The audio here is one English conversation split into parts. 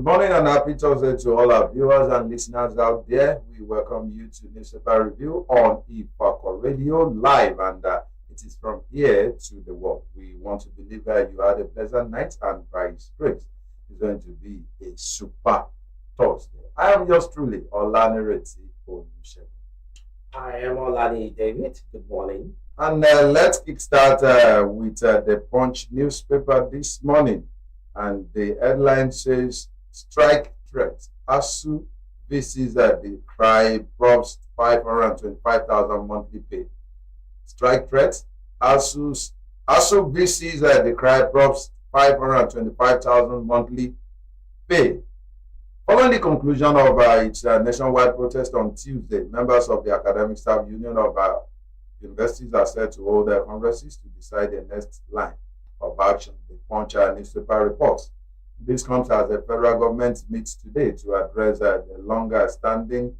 Good morning and happy Thursday to all our viewers and listeners out there. We welcome you to Newspaper Review on Ifako Radio Live, and it is from here to the world. We want to believe that you had a pleasant night, and by His grace, it's going to be a super Thursday. I am yours truly, Olanireti Olusegun. I am Olaniyi, David. Good morning. And let's kickstart with the Punch newspaper this morning. And the headline says, strike threat. ASU VCs the cry props 525,000 monthly pay. Strike threat. ASU VCs the cry props 525,000 monthly pay. Following the conclusion of its nationwide protest on Tuesday, members of the Academic Staff Union of universities are set to hold their congresses to decide the next line of action. The Punch newspaper reports. This comes as the federal government meets today to address the longer-standing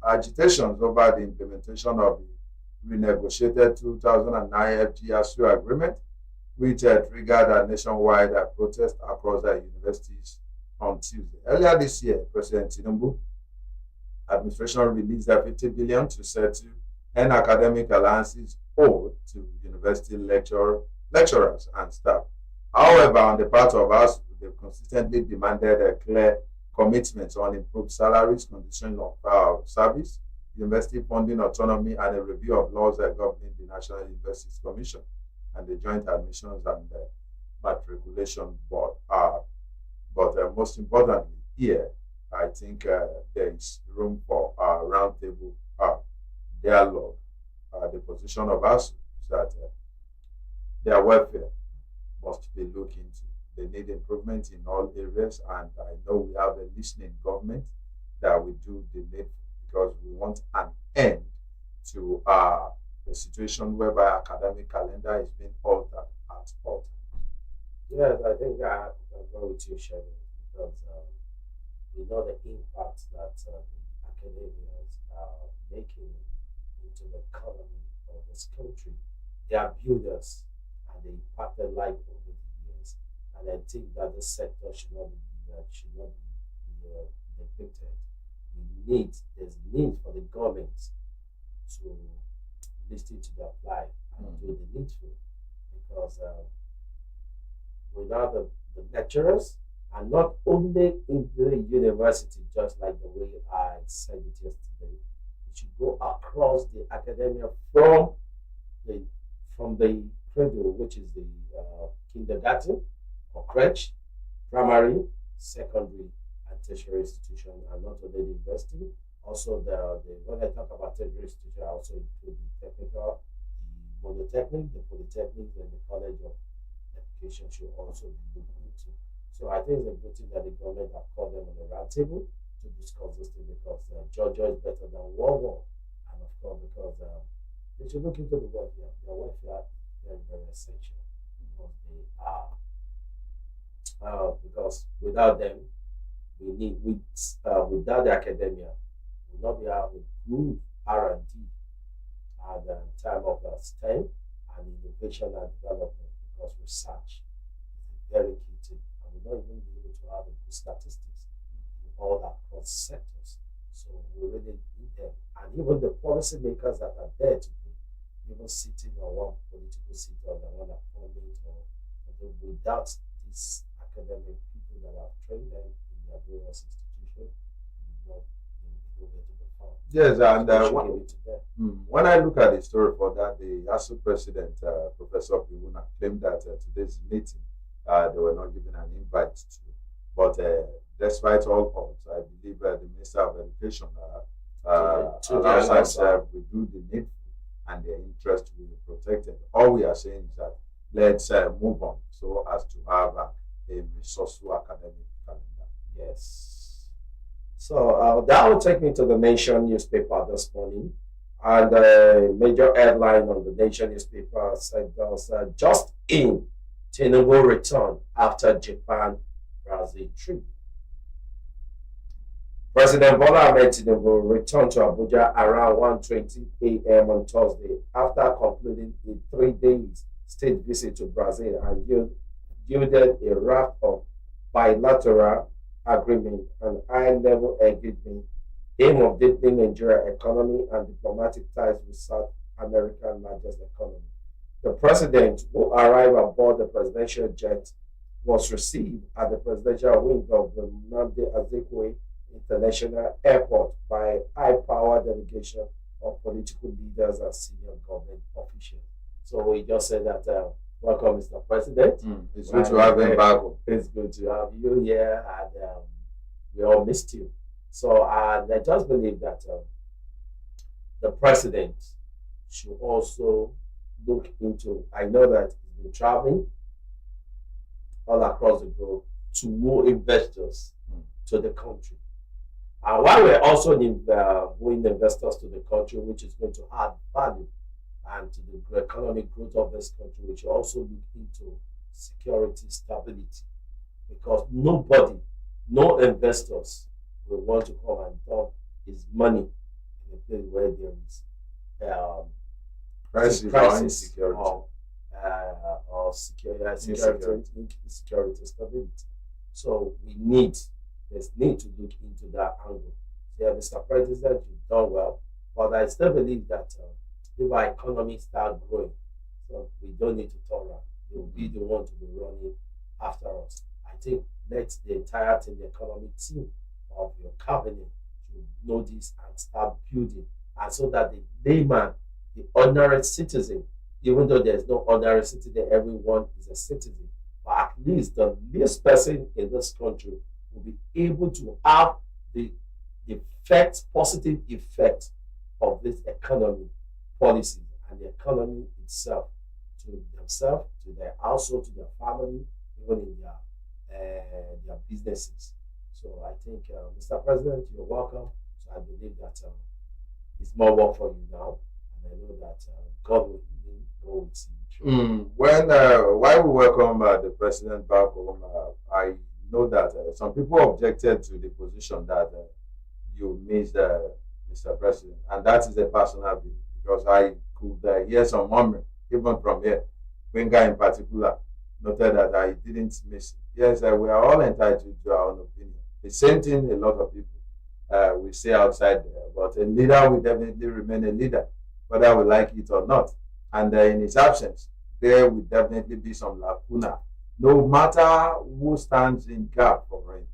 agitations over the implementation of the renegotiated 2009 FG-ASU agreement, which triggered a nationwide protest across the universities on Tuesday. Earlier this year, President Tinubu administration released 50 billion to settle and academic allowances owed to university lecturers and staff. However, on the part of us, they've consistently demanded a clear commitment on improved salaries, conditions of service, university funding autonomy, and a review of laws governing the National Universities Commission and the Joint Admissions and Matriculation Board. But most importantly, here, I think there is room for a roundtable dialogue. The position of us is that their welfare must be looked into. They need improvement in all areas, and I know we have a listening government that will do the needful, because we want an end to the situation whereby academic calendar is being altered at all times. Yes, I think I agree with you, Sherry, because we know the impact that the academics are making into the economy of this country. They are builders, and they impact their life over the years. And I think that this sector should not be neglected. There's a need for the government to listen to the apply and do the needful, because without the lecturers, and not only in the university, just like the way I said it yesterday, it should go across the academia from the cradle, which is the kindergarten or crèche, primary, secondary, and tertiary institution, and not only the university. Also, when I talk about tertiary institution, I also include the technical, the monotechnic, the polytechnic, and the college of education should also be looked into. So I think it's a good thing that the government have called them on the round table to discuss this thing, because Georgia is better than World War, and of course because they should look into the welfare. Their welfare is very, very essential, because they are because without them, without the academia, we will not be having good R&D at the time of STEM and innovation and development, because research is a very key thing, and we'll not even be able to have a good statistics in all across sectors. So we really need them, and even the policymakers that are there today, even sitting on one political seat or the one appointment, or without these academic people that have trained them in their various institutions, they will be nowhere to be found. Yes, and when I look at the story for that, the ASU president, Professor Pibuna, claimed that today's meeting they were not given an invite to. But despite all odds, I believe the Minister of Education alongside will do the needful, and their interest will be protected. All we are saying is that let's move on so as to have a resourceful academic calendar. Yes. So that will take me to the Nation newspaper this morning. And the major headline on the Nation newspaper said there was just in Tinubu return after Japan-Brazil trip. President Bola Ahmed Tinubu returned to Abuja around 1:20 a.m. on Thursday after concluding a 3-day state visit to Brazil, and yielded a raft of bilateral agreement and high-level engagement aim of deepening Nigeria economy and diplomatic ties with South America's largest economy. The president, who arrived aboard the presidential jet, was received at the presidential wing of the Nnamdi Azikiwe International Airport by high-power delegation of political leaders and senior government officials. So we just said that, welcome, Mr. President. It's good to have him back. It's good to have you here, and we all missed you. So and I just believe that the president should also look into. I know that he's been traveling all across the globe to woo investors to the country. And while we're also wooing investors to the country, which is going to add value and to the economic growth of this country, we should also look into security stability, because nobody, no investors will want to come and dump his money in a place where there is crisis insecurity. Or security stability. So there's need to look into that angle. Yeah, Mr. President, you've done well, but I still believe that if our economy start growing, so we don't need to turn around. They will be the one to be running after us. I think let the entire team, the economic team of your cabinet should know this and start building, and so that the layman, the ordinary citizen, even though there's no ordinary citizen, everyone is a citizen, but at least the least person in this country will be able to have the positive effect of this economy policy and the economy itself, to themselves, to their household, to their family, even in their businesses. So I think, Mr. President, you're welcome. So I believe that it's more work for you now, and I know that God will go with you. While we welcome the president back home, I know that some people objected to the position that you missed, Mr. President, and that is a personal view, because I could hear some murmuring, even from here. Benga in particular noted that I didn't miss it. Yes, we are all entitled to our own opinion. The same thing a lot of people will say outside there, but a leader will definitely remain a leader, whether we like it or not. And in his absence, there will definitely be some lacuna. No matter who stands in gap for him,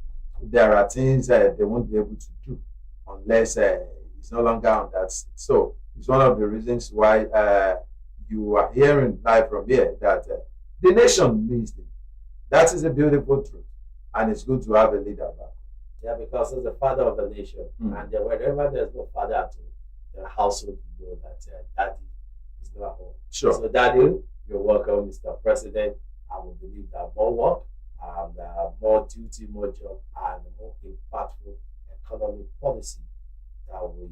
there are things they won't be able to do unless he's no longer on that seat. So it's one of the reasons why you are hearing live from here that the nation needs him. That is a beautiful truth, and it's good to have a leader back. Yeah, because he's the father of the nation, and wherever there's no father at home, the household will know that daddy is not at home. Sure. So, daddy, you're welcome, Mr. President. I will believe that more work, and more duty, more job, and more impactful economic policy that will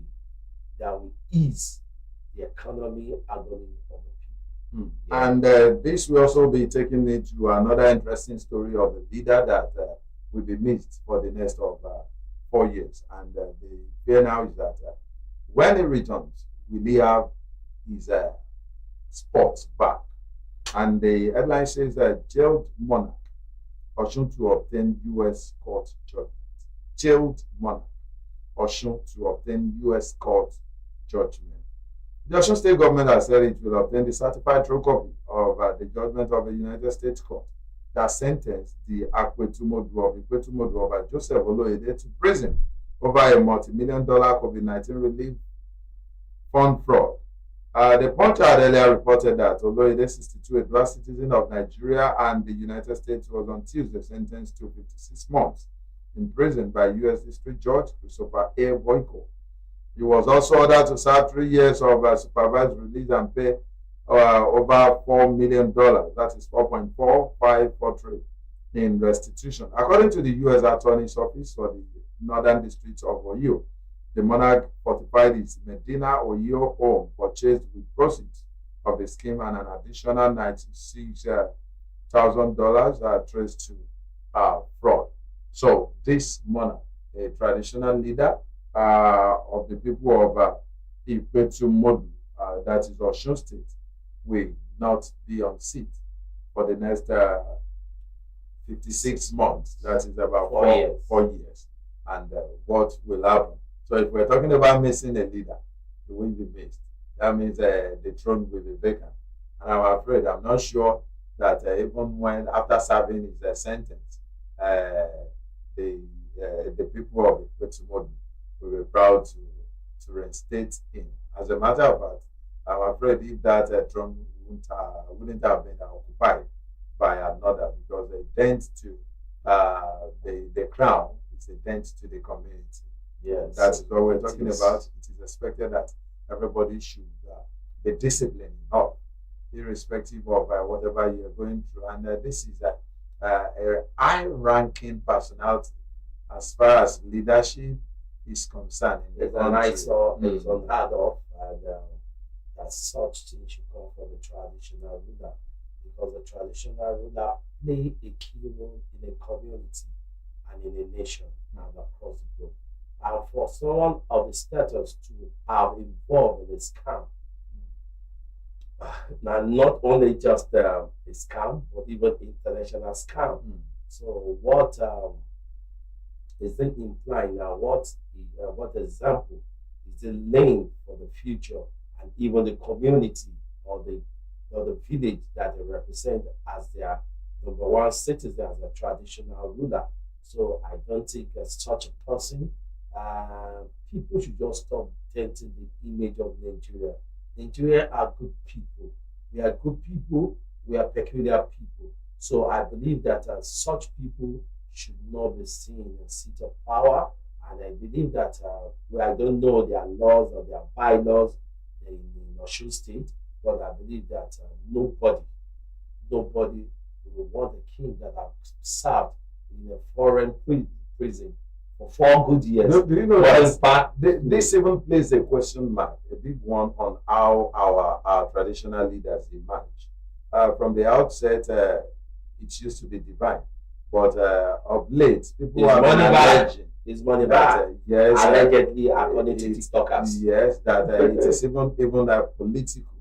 ease the economy agony of the people. Yeah. And this will also be taking me to another interesting story of a leader that will be missed for the next of 4 years. And the fear now is that when he returns, will he have his sports back? And the headline says that jailed monarch Oshun to obtain U.S. court judgment. Jailed monarch Oshun to obtain U.S. court judgment. The Osun State government has said it will obtain the certified true copy of the judgment of the United States Court that sentenced the Ikwetumodu Joseph Oloyede to prison over a multi-million-dollar COVID-19 relief fund fraud. The Punch had earlier reported that Oloyede, 62, a dual citizen of Nigeria and the United States, was on Tuesday sentenced to 56 months in prison by U.S. District Judge Christopher A. Boyko. He was also ordered to serve 3 years of supervised release and pay over $4 million, that is 4.4543 in restitution. According to the U.S. Attorney's Office for the Northern District of Oyo, the monarch fortified his Medina Oyo home purchased with proceeds of the scheme and an additional $96,000 traced to fraud. So this monarch, a traditional leader of the people of Ifako, that is Osun State, will not be on seat for the next 56 months. That is about 4 years. 4 years. And what will happen? So if we're talking about missing a leader, he will be missed. That means the throne will be vacant. And I'm afraid, I'm not sure that even when after serving his sentence, the people of Ikwetumodu will be proud to reinstate him. As a matter of fact, I'm afraid if that throne wouldn't have been occupied by another, because a dent to the crown is a dent to the community. Yes. That is what we're talking about. It is expected that everybody should be disciplined enough, irrespective of whatever you're going through. And this is a high-ranking personality as far as leadership is concerned. It's an eyesore, it's unheard of, and that such things should come from a traditional ruler, because the traditional ruler play a key role in a community and in a nation and across the globe. And for someone of his status to have involved in a scam, now not only just a scam, but even international scam. So what is it implying now? What example is it laying for the future, and even the community or the village that they represent as their number one citizen, as a traditional ruler? So I don't think as such a person, people should just stop denting the image of Nigeria. Nigeria are good people. We are good people. We are peculiar people. So I believe that such people should not be seen in a seat of power. And I believe that I don't know their laws or their bylaws in Osun State, but I believe that nobody will want a king that have served in a foreign prison for 4 good years. Do you know that this even plays a question mark, a big one, on how our traditional leaders emerge. From the outset, it used to be divine, but of late, people are alleging his money back. Yes, allegedly, according to TikTokers. Yes, that it is even political.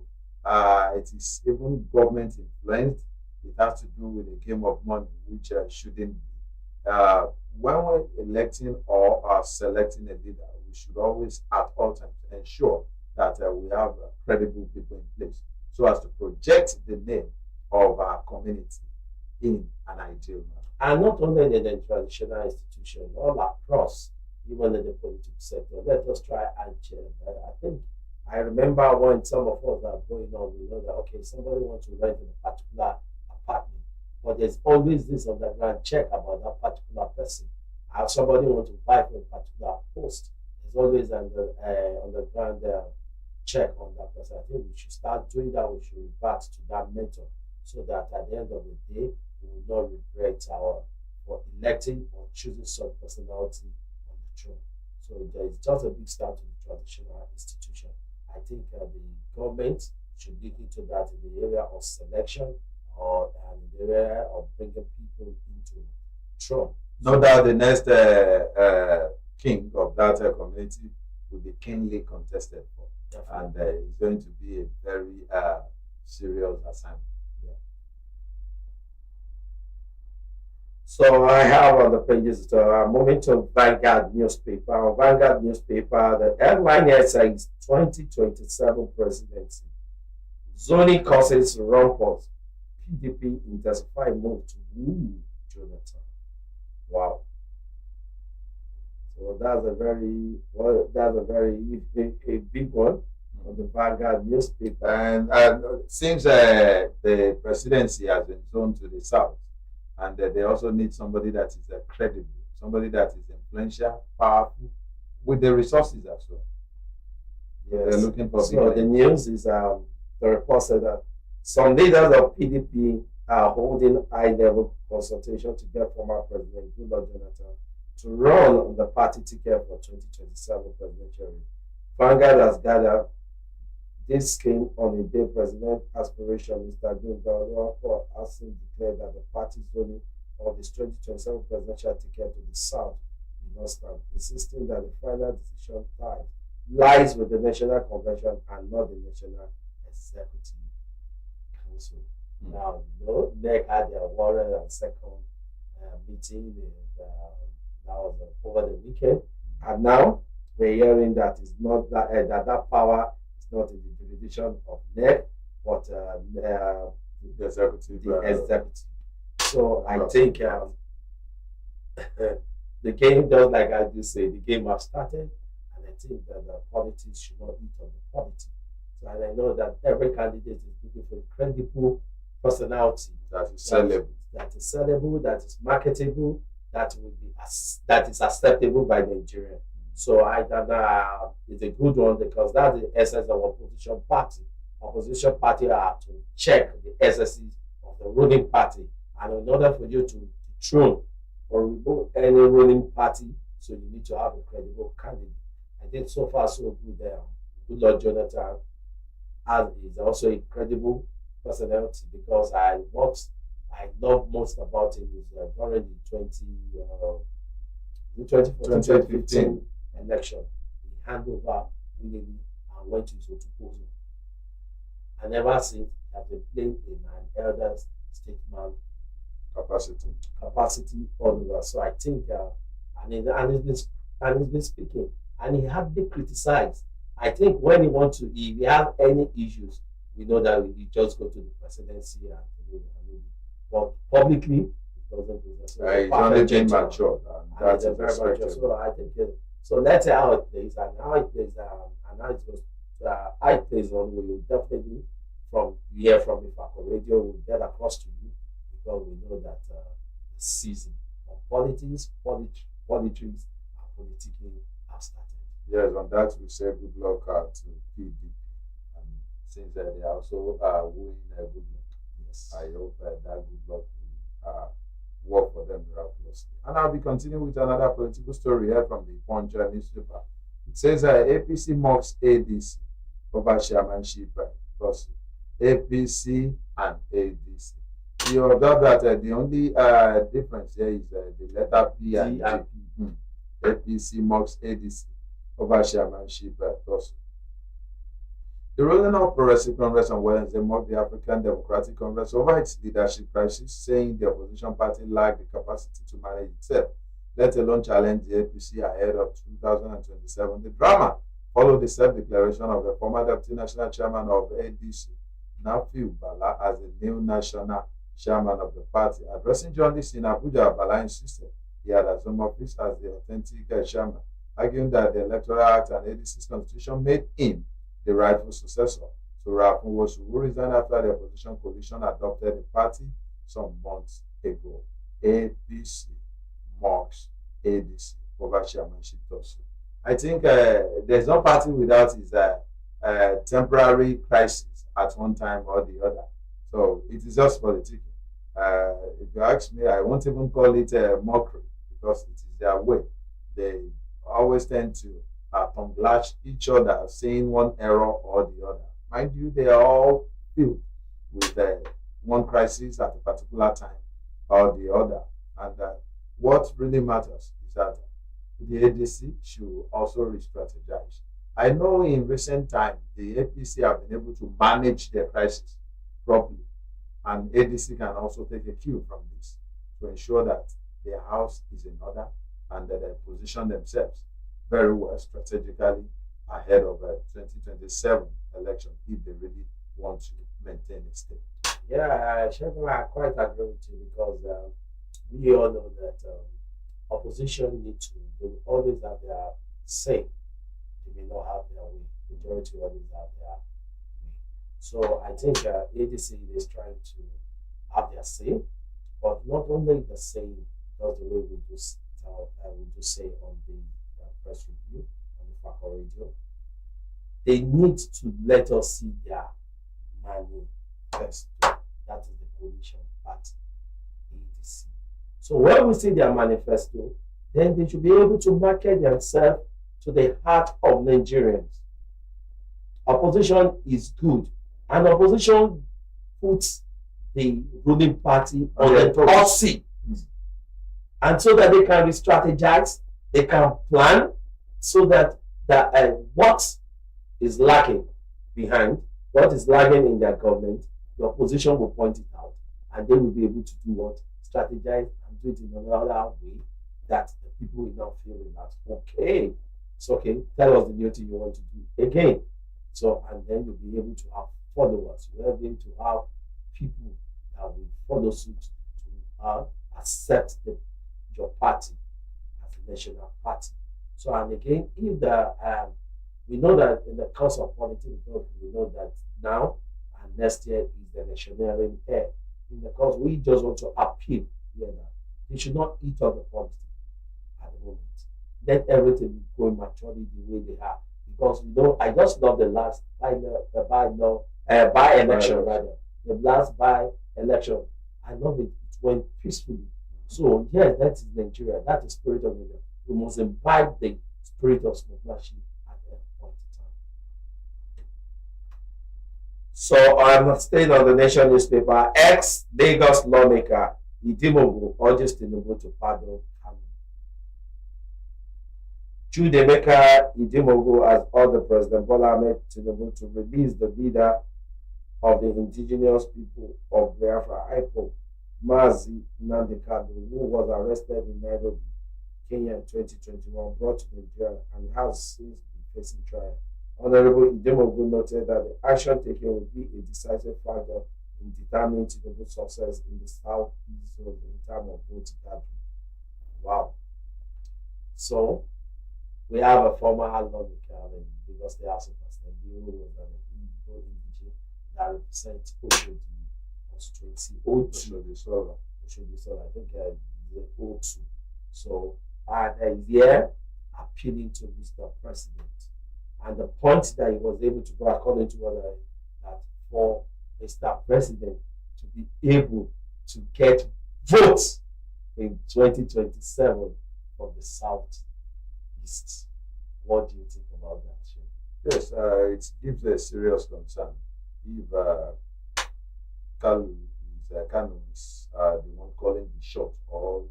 It is even government influenced. It has to do with a game of money, which shouldn't be. When we're electing or selecting a leader, we should always, at all times, ensure that we have credible people in place, so as to project the name of our community in an ideal manner. And not only in the traditional institution, all across, even in the political sector. Let us try and change. I remember when some of us are going on, we know that, okay, somebody wants to rent in a particular apartment, but there's always this underground check about that particular person. And somebody wants to buy for a particular post, there's always an underground check on that person. I think we should start doing that. We should revert to that method, so that at the end of the day, we will not regret for electing or choosing such personality on the throne. So there is just a big start to the traditional institution. I think the government should look into that in the area of selection, or in the area of bringing people into throne. No doubt the next king of that community will be keenly contested for. Definitely. And it's going to be a very serious assignment. So I have on the pages, moving to Vanguard newspaper. On Vanguard newspaper, the headline here says 2027 presidency. Zoning causes rumpus. PDP intensify move to woo Jonathan. Wow. So that's a very a big one on the Vanguard newspaper. And since the presidency has been zoned to the south, and they also need somebody that is credible, somebody that is influential, powerful, with the resources as well. Yes. They're looking for. So the news is the report said that some leaders of PDP are holding high-level consultation to get former President Goodluck Jonathan to run on the party ticket for 2027 presidential race. Vanguard has gathered. This came on a day President aspiration Mr. Goodluck has declared that the party's zoning of his 2027 presidential ticket to the south will not stand, insisting that the final decision lies with the National Convention and not the National Executive Council. Now, NEC had their 102nd meeting, that was over the weekend, and now we're hearing that it's not that power is not in the jurisdiction of NEC, but The executive. the executive. So I think the game, just like I do say, the game has started, and I think that the politics should not eat on the politics. So, and I know that every candidate is looking for a credible personality That is sellable. that is sellable, that is marketable, that is acceptable by Nigeria. So I think it's a good one because that's the essence of opposition party. Opposition party are to check the excesses of the ruling party, and in order for you to dethrone or remove any ruling party, so you need to have a credible candidate. I think so far so good. Good Lord Jonathan is also a credible personality because what I love most about him is during the 2015 election, he handed over willingly and went to his proposal. And ever since, he has been playing in an elder statesman capacity all over. So I think, and he's been speaking, and he hardly criticized. I think when he wants to, if he has any issues, we know that he just go to the presidency but publicly, he doesn't do that. So He's only been matured. And that's very mature. So I think, so let's see how it plays, and how it plays, and how it goes. How it plays on, we will definitely hear from Ifako Radio, will get across to you because we know that the season of politics, politics, and politicking have started. Yes, on that we say good luck to PDP. And since they also win good luck, Yes. I hope that good luck will work for them miraculously. And I'll be continuing with another political story here from the Punch newspaper. It says APC mocks ADC over chairmanship plus APC and ADC. You observe that the only difference here is the letter P and G. APC mocks ADC over chairmanship plus. The ruling of Progressive Congress on Wednesday mocked the African Democratic Congress over its leadership crisis, saying the opposition party lacked the capacity to manage itself, let alone challenge the APC ahead of 2027. The drama followed the self-declaration of the former deputy national chairman of ADC, Nafiu Bala, as the new national chairman of the party. Addressing journalists in Abuja, Bala insisted he had assumed office as the authentic chairman, arguing that the Electoral Act and ADC's constitution made him the rightful successor. So Rafun was who resigned after the opposition coalition adopted the party some months ago. APC mocks ADC over chairmanship tussle. I think there's no party without its temporary crisis at one time or the other. So it is just politicking. If you ask me, I won't even call it a mockery because it is their way. They always tend to lash each other, saying one error or the other. Mind you, they are all filled with one crisis at a particular time or the other. And what really matters is that the ADC should also re-strategize. I know in recent time, the APC have been able to manage their crisis properly. And ADC can also take a cue from this to ensure that their house is in order and that they position themselves very well strategically ahead of the 2027 election if they really want to maintain a state. Yeah, Shegun, I quite agree with you because we all know that opposition they will always have their say. They may not have their way. Majority always have their way. So I think ADC is trying to have their say, but not only the say, just the way we just say on the press review on the Ifako Radio. They need to let us see their manifesto. That is the coalition party, ADC. So when we see their manifesto, then they should be able to market themselves to the heart of Nigerians. Opposition is good, and opposition puts the ruling party on the hot seat. And so that they can re-strategize, they can plan, so that what is lacking behind, what is lagging in their government, the opposition will point it out, and they will be able to do what? Strategize and do it in another way that the people will not feel relaxed. Okay, it's okay. Tell us the new thing you want to do again. So, and then you'll be able to have followers. You'll be able to have people that will follow suit to accept your party as a national party. So, and again, if we know that in the course of politics, we know that now and next year is the electioneering year. In the course, we just want to appeal here that they should not eat up the politics at the moment. Let everything be going maturely the way they are. Because I just love the last by-election rather. The last by-election. I love it. It went peacefully. So yes, that is Nigeria. That is spirit of Nigeria. We must imbibe the spirit of smokemanship at that point in time. So I'm staying on the Nation newspaper. Ex-Lagos lawmaker Idimogo urges Tinubu to pardon Kanu. Judemeka Idimogo has ordered President Bola Ahmed Tinubu to release the leader of the indigenous people of Biafra, Ifako, Mazi Nnamdi Kanu, who was arrested in Nairobi, Kenya in 2021, brought to Nigeria and has since been facing trial. Honorable Idimogo noted that the action taken will be a decisive factor in determining Tinubu's success in the Southeast zone in terms of vote gathering. Wow. So, we have a former lawmaker in Lagos State House of Assembly who was an Igbo indigene that represents Oshodi constituency, O2. I think the O2. So, and he's here appealing to Mr. President. And the point that he was able to go, according to what that for Mr. President to be able to get votes in 2027 from the Southeast. What do you think about that, Shane? Yes, it gives a serious concern. If Kanu is the one calling the shot or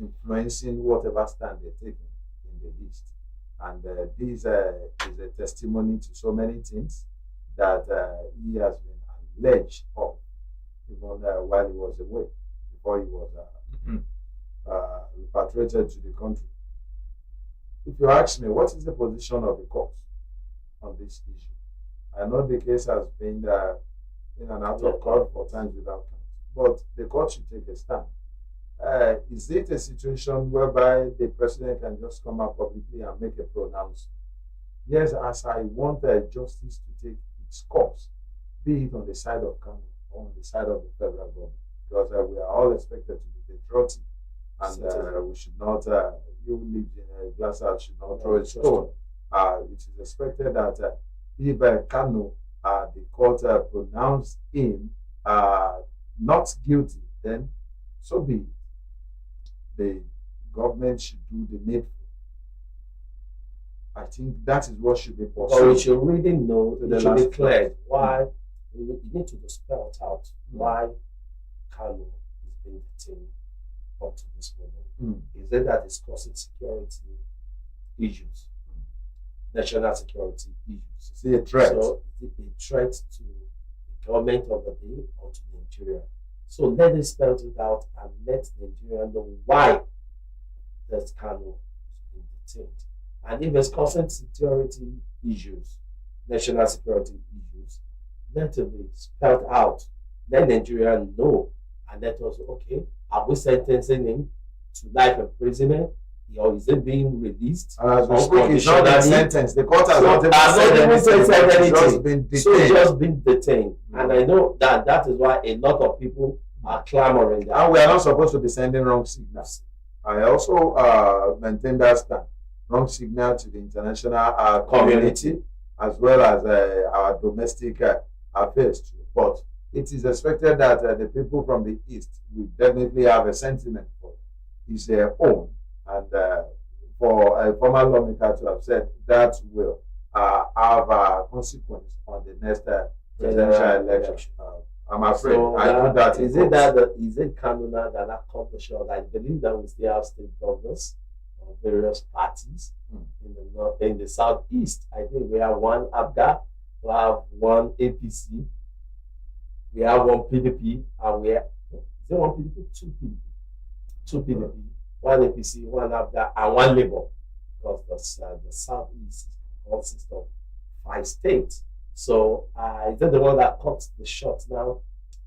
influencing whatever stand they're taking in the East. And this is a testimony to so many things that he has been alleged of, even while he was away, before he was repatriated to the country. If you ask me, what is the position of the court on this issue? I know the case has been in and out of court for times without count, but the court should take a stand. Is it a situation whereby the president can just come out publicly and make a pronouncement? Yes, as I want justice to take its course, be it on the side of Kanu or on the side of the federal government, because we are all expected to be patriotic, and we should not, you who live in a glass house should not throw a stone. It is expected that if Kanu, the court pronounced him not guilty, then so be it. The government should do the needful. I think that is what should be pursued. Or we should really know, it should be cleared why you need to spell it out why Kanu is being detained up to this moment. Is it that it's causing security issues, national security issues? Is it a threat? So is it a threat to the government of the day or to Nigeria? So let us spell it out and let Nigeria know why this Kanu is being detained. And if it's causing security issues, national security issues, let it be spelled out. Let Nigeria know and let us, okay, are we sentencing him to life imprisonment? Or is it being released? As we speak, it's not a sentence. The court has not even said anything. So it's just been detained. And I know that is why a lot of people are clamoring. And we are not supposed to be sending wrong signals. I also maintain that stand. Wrong signal to the international community as well as our domestic affairs too. But it is expected that the people from the East will definitely have a sentiment for it. It's their own. And for a former lawmaker to have said that will have a consequence on the next presidential election. I'm afraid. So I do that. Is it Kanuna that cut the short? I believe that we still have state governors of various parties in the southeast. I think we have one ABGA, we have one APC, we have one PDP, and Is there one PDP? Two PDP. Two PDP, one APC, one ABGA, and one Labour. Because the Southeast consists of 5 states. So is that the one that cuts the shot now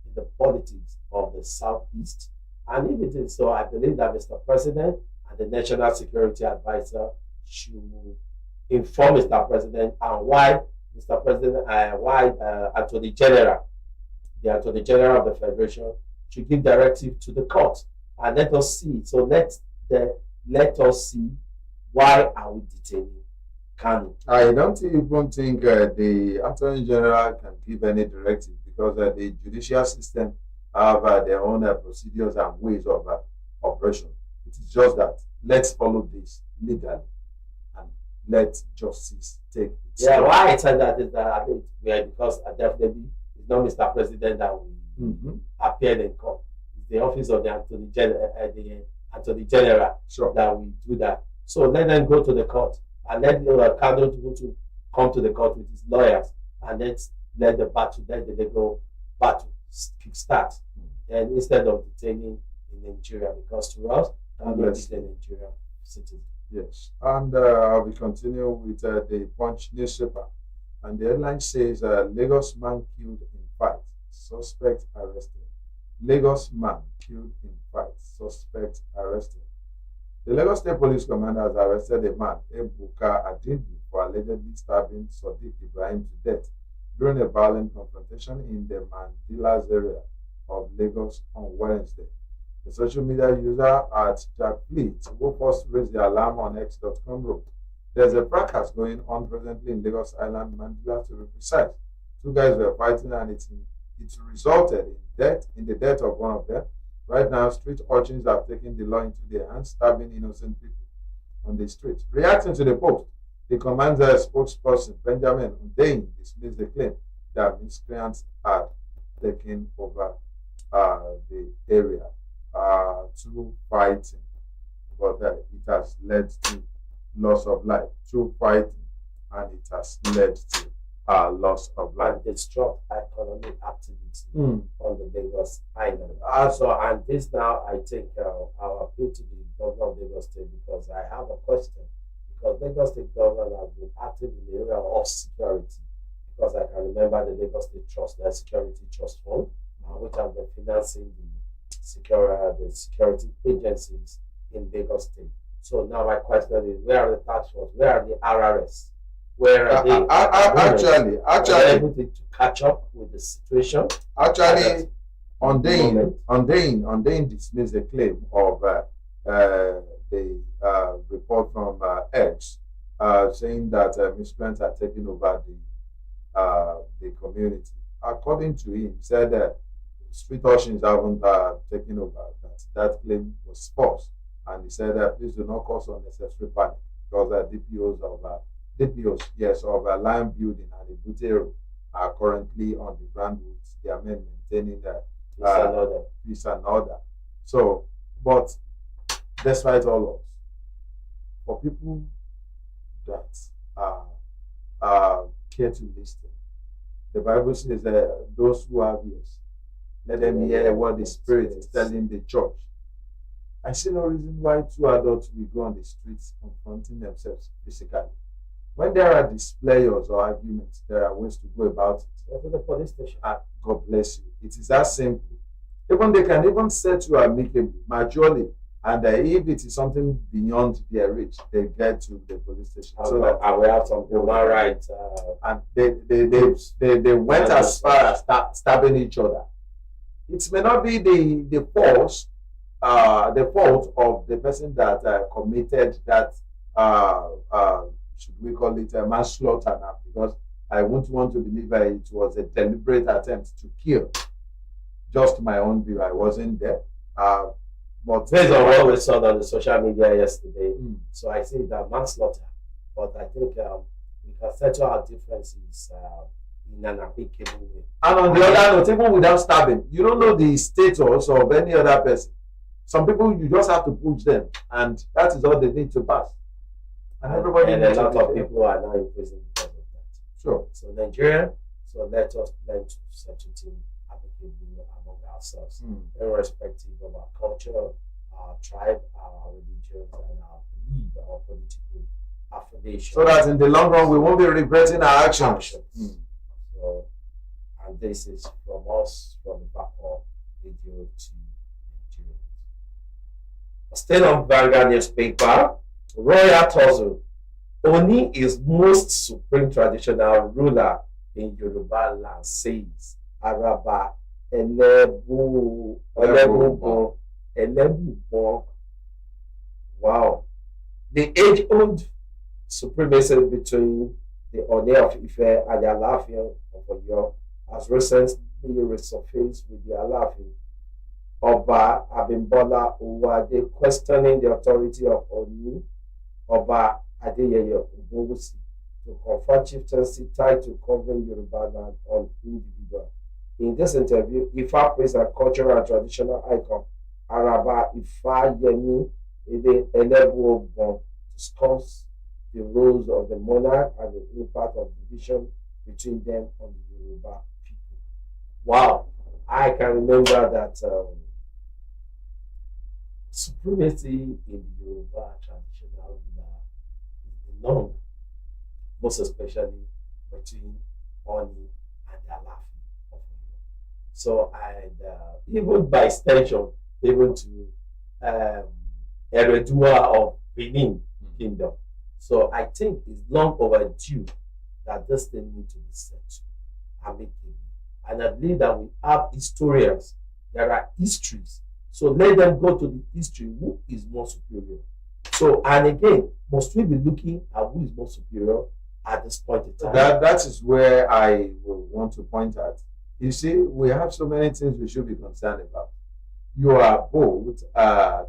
in the politics of the Southeast? And if it is so, I believe that Mr. President and the National Security Advisor should inform Mr. President and why Mr. President, why Attorney General, the Attorney General of the Federation, should give directive to the court and let us see. So let us see why are we detaining Kanu. I don't even think the Attorney General can give any directive because the judicial system have their own procedures and ways of operation. It is just that let's follow this legally and let justice take its Yeah, why I said that is that I think because definitely it's not Mr. President that will appear in court. It's the office of the Attorney General Sure. that will do that. So let them go to the court and let Kanu to come to the court with his lawyers and let the legal battle kickstart. And instead of detaining in Nigeria, because to us, Kanu is a Nigerian citizen. Yes, and we continue with the Punch newspaper, and the headline says Lagos man killed in fight, suspect arrested. Lagos man killed in fight, suspect arrested. The Lagos State Police Commander has arrested a man, Ebuka Adindu, for allegedly stabbing Sadiq Ibrahim to death during a violent confrontation in the Mandilas area of Lagos on Wednesday. The social media user at Jack Fleet, who first raised the alarm on X.com, wrote, "There's a fracas going on presently in Lagos Island, Mandela to be precise. Two guys were fighting and it resulted in the death of one of them. Right now, street urchins have taken the law into their hands, stabbing innocent people on the street." Reacting to the post, the commander spokesperson Benjamin Hundeyin dismissed the claim that miscreants had taken over the area through fighting, but it has led to loss of life through fighting, and it has led to loss of life And disrupt economic activity on the Lagos Island. And this now, I think I'll appeal to the governor of Lagos State because I have a question. Because Lagos State government has been active in the area of security. Because I can remember the Lagos State Trust, the Security Trust Fund, which has been financing the security agencies in Lagos State. So now my question is, where are the task force? Where are the RRS? Where are they? Actually, are they able to catch up with the situation? Actually, Hundeyin dismissed the claim of the report from X saying that miscreants are taking over the community. According to him, he said street urchins haven't taken over. That claim was false, and he said please do not cause unnecessary panic because DPOs of Lion Building and Ibutero are currently on the ground with their men maintaining peace and order. So, but despite all odds, for people that care to listen, the Bible says that those who have ears, let them hear what the Spirit is telling the church. I see no reason why two adults will go on the streets confronting themselves physically. When there are displayers or arguments, there are ways to go about it. Go to the police station. God bless you. It is that simple. Even they can even settle amicably, maturely, and if it is something beyond their reach, they get to the police station. So that we have some human rights. And they went as far as stabbing each other. It may not be the fault of the person that committed that. Should we call it a manslaughter now? Because I won't want to believe it was a deliberate attempt to kill. Just my own view. I wasn't there. But based on what we saw on the social media yesterday, so I say that manslaughter. But I think we can settle our differences in an amicable way. And on the other note, even without stabbing, you don't know the status of any other person. Some people, you just have to push them, and that is all they need to pass. And everybody, and a lot of people are now in prison because of that. Sure. So Nigeria, so let us learn to settle things amicably among ourselves, Hmm. irrespective of our culture, our tribe, our religions, and our belief, our political affiliation. So that in the long run, we won't be regretting our actions. Actions. So, and this is from us, from Ifako Radio to Nigeria. Still on Vanguard newspaper, Royal Tussle. Oni is most supreme traditional ruler in Yoruba land, says Araba Elebubon. Wow. The age-old supremacy between the Oni of Ife and the Alafin of Oyo has recently resurfaced with the Alafin Oba Abimbola Owade questioning the authority of Oni Oba Adeyeye Ogunwusi to confer chieftaincy tied to covering Yoruba land on individual. In this interview, Ifa praised a cultural and traditional icon, Araba Ifayemi Elebuobon, discuss the roles of the monarch and the impact of division between them on the Yoruba people. Wow, I can remember that supremacy in the Yoruba traditional ruler is the norm, most especially between Oni and the Alafi of Oyo. So, and even by extension, even to Eredua of Benin Kingdom. So I think it's long overdue that this thing needs to be settled amicably. And I believe that we have historians, there are histories. So let them go to the history, who is more superior. So, and again, must we be looking at who is more superior at this point in time? That is where I will want to point at. You see, we have so many things we should be concerned about. You are both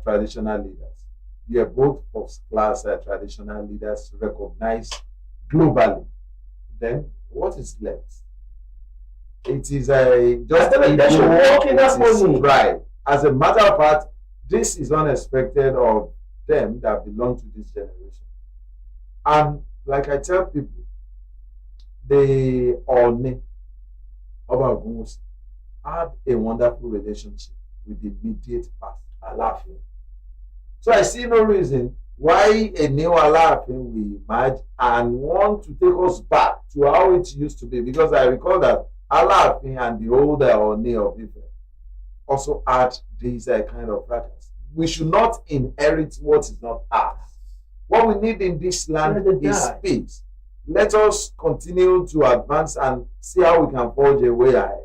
traditional leaders. You are both first-class traditional leaders recognized globally. Then what is left? It is just pride. As a matter of fact, this is unexpected of them that belong to this generation. And like I tell people, the Oni Oba Ogunwusi had a wonderful relationship with the immediate past Alafin. So I see no reason why a new Alafin will emerge and want to take us back to how it used to be. Because I recall that Alafin and the older Oni of Ife also had this kind of practice. We should not inherit what is not ours. What we need in this land is peace. Let us continue to advance and see how we can forge a way ahead.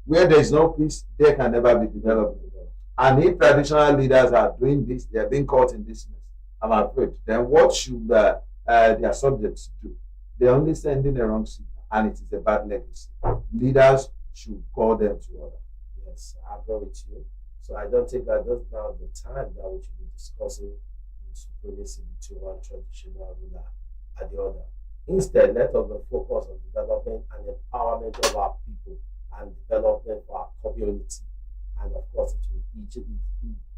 Where there is no peace, there can never be development. And if traditional leaders are doing this, they are being caught in this mess, I'm afraid. Then what should their subjects do? They are only sending the wrong signal, and it is a bad legacy. Leaders should call them to order. Yes, I agree with you. So I don't think that that's now the time that we should be discussing supremacy between one traditional ruler and the other. Instead, let us focus on development and empowerment of our people and development for our community. And of course, it will each.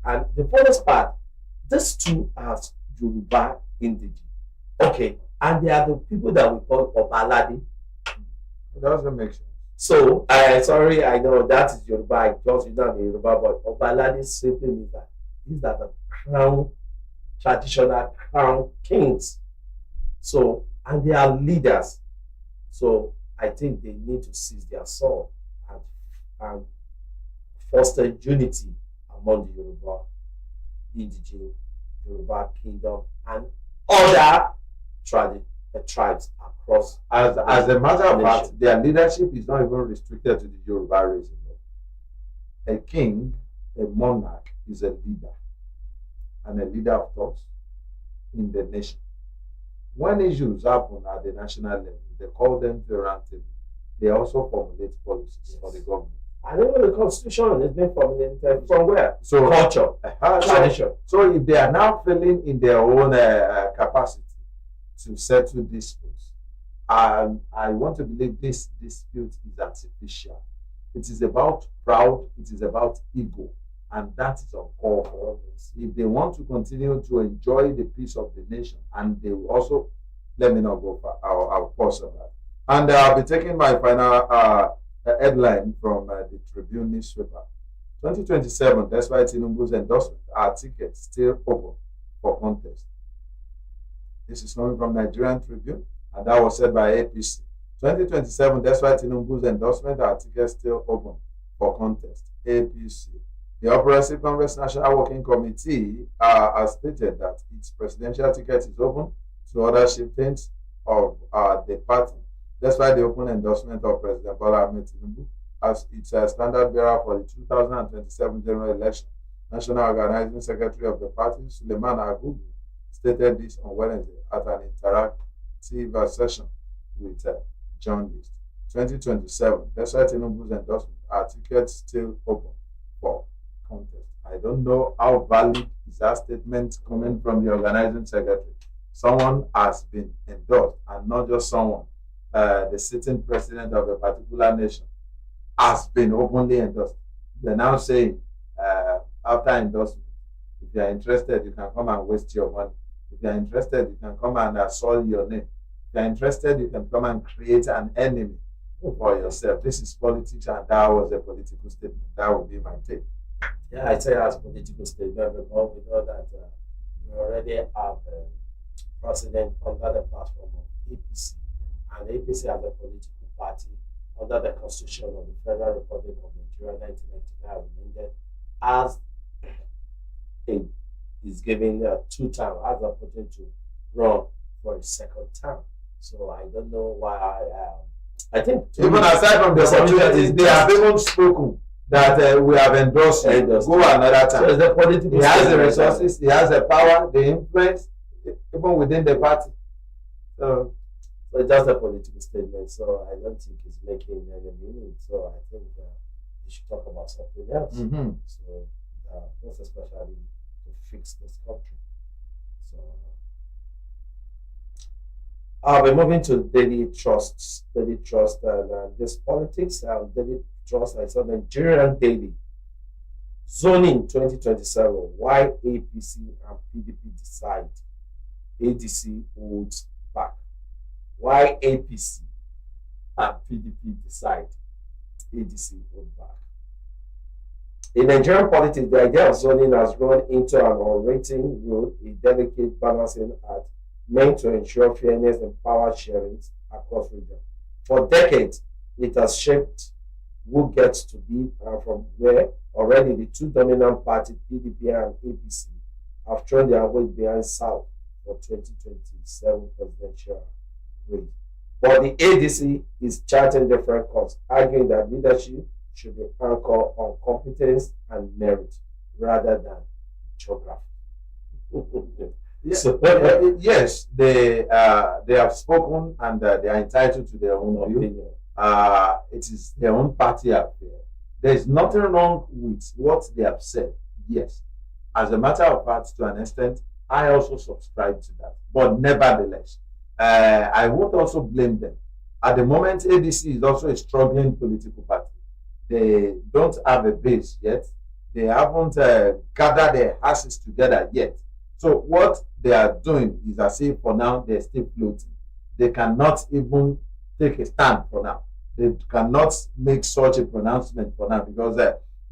And the first part, these two are Yoruba indigenous. Okay, and they are the people that we call Obalade. It doesn't make sense. So, sorry, I know that is Yoruba. I just I'm Yoruba, but Obalade simply means that these are the crown, traditional crown kings. So, and they are leaders. So, I think they need to seize their sword and foster unity among the Yoruba indigenous, Yoruba kingdom, and other tribes across. As a matter of fact, their leadership is not even restricted to the Yoruba race. A king, a monarch, is a leader, and a leader of thoughts in the nation. When issues happen at the national level, they call them to a round table. They also formulate policies for the government. I know the constitution is being formulated from where? So culture, tradition. So if they are now failing in their own capacity to settle disputes, I want to believe this dispute is artificial. It is about pride, it is about ego, and that is uncalled for. If they want to continue to enjoy the peace of the nation, and they will also, let me not go far, I'll pause on that. And I'll be taking my final headline from the Tribune newspaper. 2027, despite Tinubu's endorsement, our tickets still open for contest. This is coming from Nigerian Tribune, and that was said by APC. 2027, despite Tinubu's endorsement, our tickets still open for contest. APC. The Oppressive Congress National Working Committee has stated that its presidential ticket is open to other chieftains of the party, despite the open endorsement of President Bola Ahmed Tinubu as its standard bearer for the 2027 general election. National Organizing Secretary of the party, Suleiman Agugu, stated this on Wednesday at an interactive session with journalists. 2027, despite Tinubu's endorsement, our tickets still open for contest. I don't know how valid is that statement coming from the organizing secretary. Someone has been endorsed, and not just someone. The sitting president of a particular nation has been openly endorsed. They're now saying, after endorsement, if you are interested, you can come and waste your money. If you are interested, you can come and soil your name. If you are interested, you can come and create an enemy for yourself. This is politics, and that was a political statement. That would be my take. Yeah, I say as political statement because we know that we already have a president under the platform of APC, and APC as a political party under the Constitution of the Federal Republic of Nigeria 1999 amended as it is given 2 terms as a opportunity to run for a second term. So I don't know why. I think even aside from the opportunities, they have even spoken that we have endorsed you. Go another time. So the political he has the resources, he has the power, the influence, even within the party. So it's just a political statement. So I don't think it's making any meaning. So I think we should talk about something else. So most especially to fix this country. So we're moving to daily trusts. Daily trust and this politics and daily trust. I saw Nigerian Daily zoning 2027. Why APC and PDP decide ADC holds back. Why APC and PDP decide ADC holds back. In Nigerian politics, the idea of zoning has run into an unwritten rule, a delicate balancing act meant to ensure fairness and power sharing across regions. For decades, it has shaped who gets to be from where already the 2 dominant parties, PDP and APC, have thrown their weight behind South for 2027 presidential race. But the ADC is charting different course, arguing that leadership should be anchored on competence and merit rather than geography. Yes, they have spoken and they are entitled to their own opinion. It is their own party affair. There is nothing wrong with what they have said. Yes, as a matter of fact, to an extent, I also subscribe to that. But nevertheless, I won't also blame them. At the moment, ADC is also a struggling political party. They don't have a base yet. They haven't gathered their asses together yet. So what they are doing is as if for now they're still floating. They cannot even take a stand for now. They cannot make such a pronouncement for now because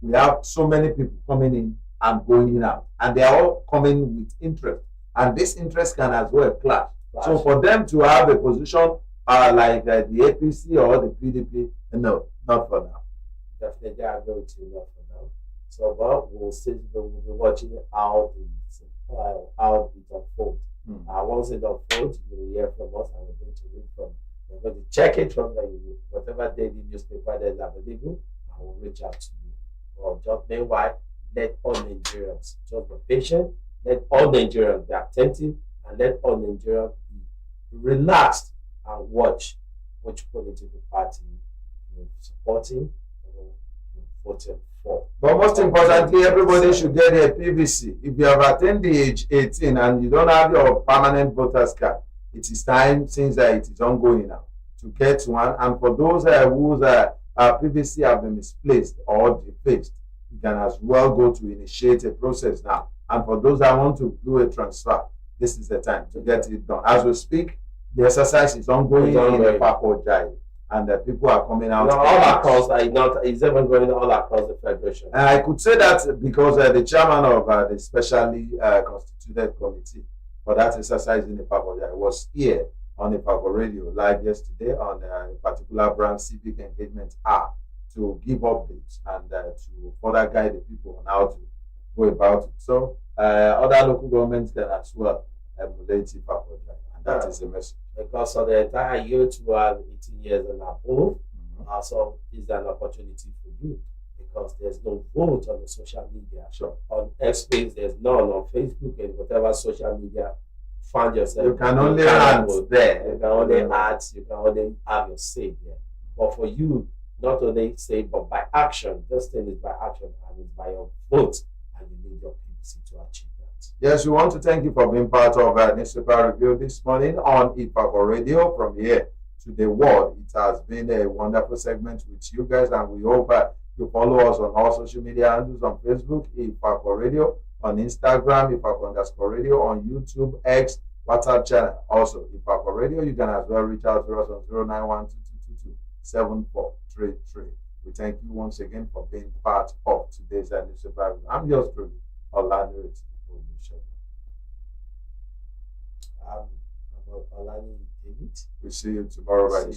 we have so many people coming in and going out, and they are all coming with interest, and this interest can as well clash. So for them to have a position like the APC or the PDP, no, not for now. Definitely, I agree with you, not for now. So, but we'll be watching how it unfolds. Once it unfolds, you will hear from us, and we're going to read from. We're going to check it from whatever daily newspaper that is available, and we'll reach out to you. Well, just meanwhile, let all Nigerians just be patient. Let all Nigerians be attentive, and let all Nigerians be relaxed and watch which political party you're supporting or you're voting for. But most importantly, everybody should get a PVC. If you have attained the age 18 and you don't have your permanent voter's card, it is time, since it is ongoing now, to get one. And for those whose PVC have been misplaced or defaced, you can as well go to initiate a process now. And for those that want to do a transfer, this is the time to get it done. As we speak, the exercise is ongoing in Ifako. and people are coming out. No, all across, it's even going all across the federation. I could say that because the chairman of the specially constituted committee for that exercise in Ifako was here on Ifako Radio live yesterday on a particular brand civic engagement app to give updates and to further guide the people on how to go about it. So other local governments can as well emulate Ifako, and that is the message. Because of the entire youth who are 18 years and above, also is an opportunity for you because there's no vote on the social media. Sure. On X space, there's none. On Facebook and whatever social media you find yourself. You can only add there. You can only add, you can only have your say there. But for you, not only say, but by action, this thing is by action and it's by your vote, and you need your PBC to achieve that. Yes, we want to thank you for being part of Newspaper Review this morning on Ifako Radio from here to the world. It has been a wonderful segment with you guys, and we hope you follow us on all social media handles on Facebook, Ifako Radio, on Instagram, Ifako_radio, on YouTube, X, WhatsApp channel, also Ifako Radio. You can as well reach out to us on 09122227433. We thank you once again for being part of today's newspaper. I'm yours truly, Olanireti. Olaniyi, David. We see you tomorrow by the